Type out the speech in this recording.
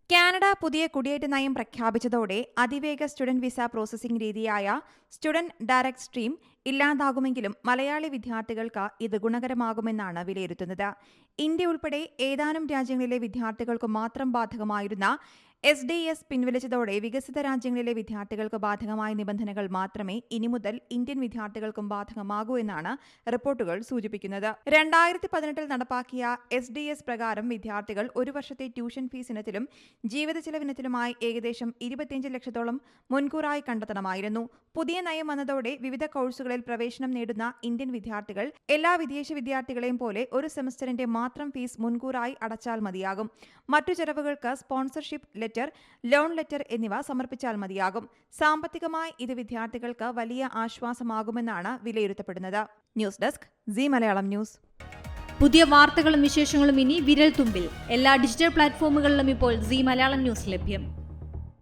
Canada പുതിയ കുടിയേറ്റ നയം പ്രഖ്യാപിച്ചതോടെ അതിവേഗ സ്റ്റുഡന്റ് വിസ പ്രോസസിംഗ് രീതിയായ സ്റ്റുഡന്റ് ഡയറക്ട് സ്ട്രീം ഇല്ലാതാകുമെങ്കിലും മലയാളി വിദ്യാർത്ഥികൾക്ക് ഇത് ഗുണകരമാകുമെന്നാണ് വിലയിരുത്തുന്നത്. ഇന്ത്യ ഉൾപ്പെടെ ഏതാനും രാജ്യങ്ങളിലെ വിദ്യാർത്ഥികൾക്ക് മാത്രം ബാധകമായിരുന്ന SDS പിൻവലിച്ചതോടെ വികസിത രാജ്യങ്ങളിലെ വിദ്യാർത്ഥികൾക്ക് ബാധകമായ നിബന്ധനകൾ മാത്രമേ ഇനി മുതൽ ഇന്ത്യൻ വിദ്യാർത്ഥികൾക്കും ബാധകമാകൂ എന്നാണ് റിപ്പോർട്ടുകൾ സൂചിപ്പിക്കുന്നത്. 2018 നടപ്പാക്കിയ SDS പ്രകാരം വിദ്യാർത്ഥികൾ ഒരു വർഷത്തെ ട്യൂഷൻ ഫീസ് ഇനത്തിലും ജീവിത ചെലവിനത്തിലുമായി ഏകദേശം 25 ലക്ഷത്തോളം മുൻകൂറായി കണ്ടെത്തണമായിരുന്നു. പുതിയ നയം വന്നതോടെ വിവിധ കോഴ്സുകളിൽ പ്രവേശനം നേടുന്ന ഇന്ത്യൻ വിദ്യാർത്ഥികൾ എല്ലാ വിദേശ വിദ്യാർത്ഥികളെയും പോലെ ഒരു സെമസ്റ്ററിന്റെ മാത്രം ഫീസ് മുൻകൂറായി അടച്ചാൽ മതിയാകും. മറ്റു ചെലവുകൾക്ക് സ്പോൺസർഷിപ്പ് ലെറ്റർ, ലോൺ ലെറ്റർ എന്നിവ സമർപ്പിച്ചാൽ മതിയാകും. സാമ്പത്തികമായി ഇത് വിദ്യാർത്ഥികൾക്ക് വലിയ ആശ്വാസമാകുമെന്നാണ് വിലയിരുത്തപ്പെടുന്നത്. News desk Zee Malayalam news. പുതിയ വാർത്തകളും വിശേഷങ്ങളും ഇനി വിരൽ തുമ്പിൽ. എല്ലാ ഡിജിറ്റൽ പ്ലാറ്റ്ഫോമുകളിലും ഇപ്പോൾ സീ മലയാളം ന്യൂസ് ലഭ്യം.